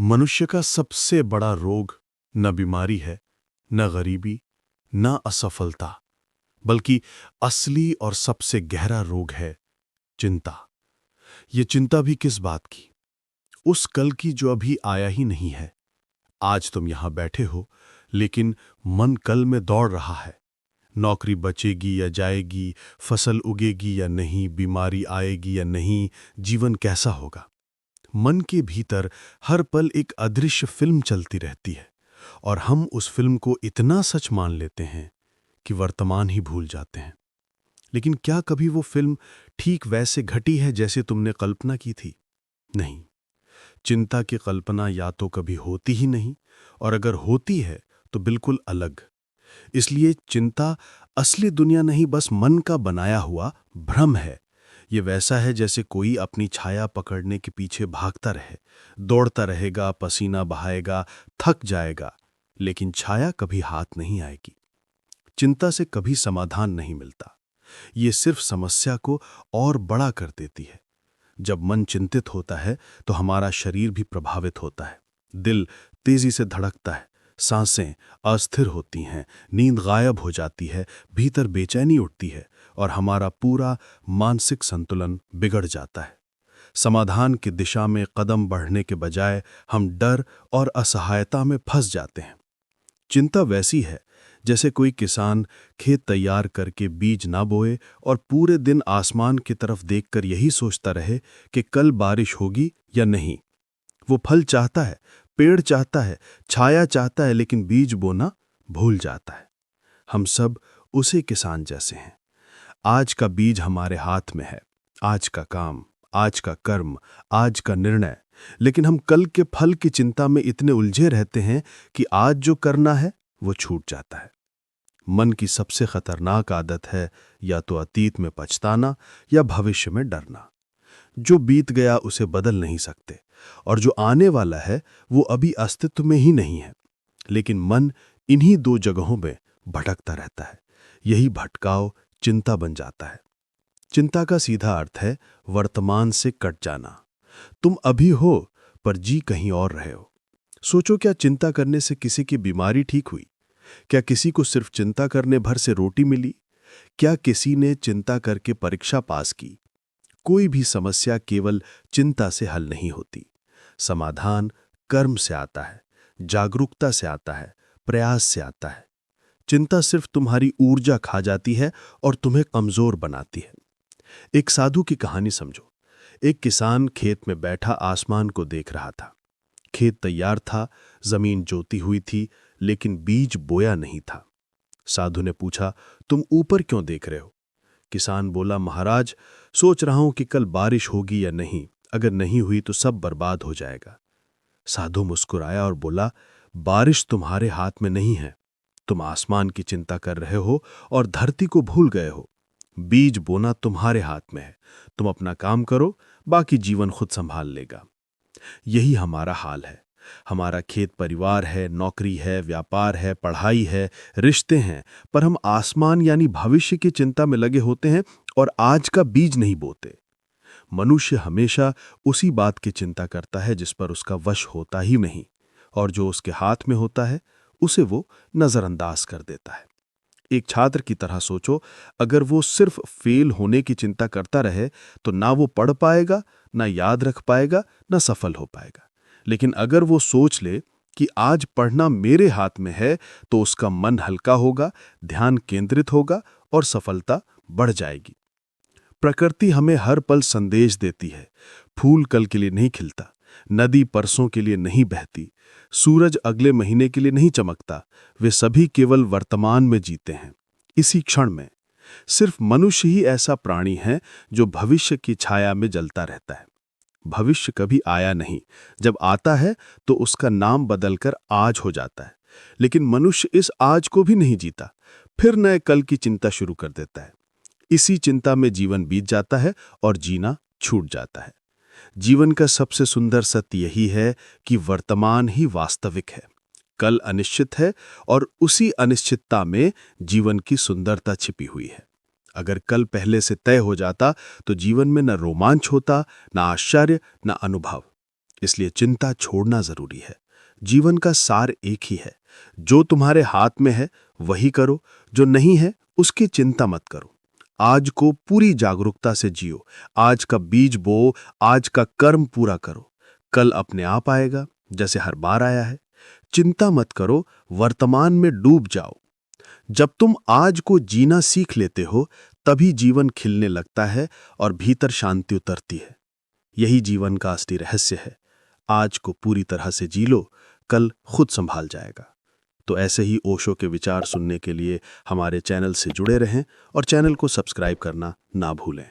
मनुष्य का सबसे बड़ा रोग न बीमारी है, न गरीबी, न असफलता, बल्कि असली और सबसे गहरा रोग है चिंता। ये चिंता भी किस बात की? उस कल की जो अभी आया ही नहीं है। आज तुम यहां बैठे हो, लेकिन मन कल में दौड़ रहा है। नौकरी बचेगी या जाएगी, फसल उगेगी या नहीं, बीमारी आएगी या नहीं, जीवन कैसा होगा। मन के भीतर हर पल एक अदृश्य फिल्म चलती रहती है और हम उस फिल्म को इतना सच मान लेते हैं कि वर्तमान ही भूल जाते हैं। लेकिन क्या कभी वो फिल्म ठीक वैसे घटी है जैसे तुमने कल्पना की थी? नहीं। चिंता की कल्पना या तो कभी होती ही नहीं, और अगर होती है तो बिल्कुल अलग। इसलिए चिंता असली दुनिया नहीं, बस मन का बनाया हुआ भ्रम है। ये वैसा है जैसे कोई अपनी छाया पकड़ने के पीछे भागता रहे, दौड़ता रहेगा, पसीना बहाएगा, थक जाएगा, लेकिन छाया कभी हाथ नहीं आएगी। चिंता से कभी समाधान नहीं मिलता, ये सिर्फ समस्या को और बड़ा कर देती है। जब मन चिंतित होता है तो हमारा शरीर भी प्रभावित होता है। दिल तेजी से धड़कता है, सांसें अस्थिर होती हैं, नींद गायब हो जाती है, भीतर बेचैनी उठती है और हमारा पूरा मानसिक संतुलन बिगड़ जाता है। समाधान की दिशा में कदम बढ़ने के बजाय हम डर और असहायता में फंस जाते हैं। चिंता वैसी है जैसे कोई किसान खेत तैयार करके बीज ना बोए और पूरे दिन आसमान की तरफ देखकर यही सोचता रहे कि कल बारिश होगी या नहीं। वो फल चाहता है, पेड़ चाहता है, छाया चाहता है, लेकिन बीज बोना भूल जाता है। हम सब उसी किसान जैसे हैं। आज का बीज हमारे हाथ में है, आज का काम, आज का कर्म, आज का निर्णय, लेकिन हम कल के फल की चिंता में इतने उलझे रहते हैं कि आज जो करना है वो छूट जाता है। मन की सबसे खतरनाक आदत है या तो अतीत में पछताना या भविष्य में डरना। जो बीत गया उसे बदल नहीं सकते, और जो आने वाला है वो अभी अस्तित्व में ही नहीं है। लेकिन मन इन्हीं दो जगहों में भटकता रहता है। यही भटकाव चिंता बन जाता है। चिंता का सीधा अर्थ है वर्तमान से कट जाना। तुम अभी हो पर जी कहीं और रहे हो। सोचो, क्या चिंता करने से किसी की बीमारी ठीक हुई? क्या किसी को सिर्फ चिंता करने भर से रोटी मिली? क्या किसी ने चिंता करके परीक्षा पास की? कोई भी समस्या केवल चिंता से हल नहीं होती। समाधान कर्म से आता है, जागरूकता से आता है, प्रयास से आता है। चिंता सिर्फ तुम्हारी ऊर्जा खा जाती है और तुम्हें कमजोर बनाती है। एक साधु की कहानी समझो। एक किसान खेत में बैठा आसमान को देख रहा था। खेत तैयार था, जमीन जोती हुई थी, लेकिन बीज बोया नहीं था। साधु ने पूछा, तुम ऊपर क्यों देख रहे हो? किसान बोला, महाराज, सोच रहा हूं कि कल बारिश होगी या नहीं। अगर नहीं हुई तो सब बर्बाद हो जाएगा। साधु मुस्कुराया और बोला, बारिश तुम्हारे हाथ में नहीं है। तुम आसमान की चिंता कर रहे हो और धरती को भूल गए हो। बीज बोना तुम्हारे हाथ में है। तुम अपना काम करो, बाकी जीवन खुद संभाल लेगा। यही हमारा हाल है। हमारा खेत परिवार है, नौकरी है, व्यापार है, पढ़ाई है, रिश्ते हैं, पर हम आसमान यानी भविष्य की चिंता में लगे होते हैं और आज का बीज नहीं बोते। मनुष्य हमेशा उसी बात की चिंता करता है जिस पर उसका वश होता ही नहीं, और जो उसके हाथ में होता है उसे वो नजरअंदाज कर देता है। एक छात्र की तरह सोचो, अगर वो सिर्फ फेल होने की चिंता करता रहे तो ना वो पढ़ पाएगा, ना याद रख पाएगा, ना सफल हो पाएगा। लेकिन अगर वो सोच ले कि आज पढ़ना मेरे हाथ में है, तो उसका मन हल्का होगा, ध्यान केंद्रित होगा और सफलता बढ़ जाएगी। प्रकृति हमें हर पल संदेश देती है। फूल कल के लिए नहीं खिलता, नदी परसों के लिए नहीं बहती, सूरज अगले महीने के लिए नहीं चमकता। वे सभी केवल वर्तमान में जीते हैं, इसी क्षण में। सिर्फ मनुष्य ही ऐसा प्राणी है जो भविष्य की छाया में जलता रहता है। भविष्य कभी आया नहीं, जब आता है तो उसका नाम बदलकर आज हो जाता है। लेकिन मनुष्य इस आज को भी नहीं जीता, फिर नए कल की चिंता शुरू कर देता है। इसी चिंता में जीवन बीत जाता है और जीना छूट जाता है। जीवन का सबसे सुंदर सत्य यही है कि वर्तमान ही वास्तविक है। कल अनिश्चित है और उसी अनिश्चितता में जीवन की सुंदरता छिपी हुई है। अगर कल पहले से तय हो जाता तो जीवन में न रोमांच होता, न आश्चर्य, न अनुभव। इसलिए चिंता छोड़ना जरूरी है। जीवन का सार एक ही है, जो तुम्हारे हाथ में है वही करो, जो नहीं है उसकी चिंता मत करो। आज को पूरी जागरूकता से जियो, आज का बीज बो, आज का कर्म पूरा करो। कल अपने आप आएगा, जैसे हर बार आया है। चिंता मत करो, वर्तमान में डूब जाओ। जब तुम आज को जीना सीख लेते हो, तभी जीवन खिलने लगता है और भीतर शांति उतरती है। यही जीवन का असली रहस्य है। आज को पूरी तरह से जी लो, कल खुद संभाल जाएगा। तो ऐसे ही ओशो के विचार सुनने के लिए हमारे चैनल से जुड़े रहें और चैनल को सब्सक्राइब करना ना भूलें।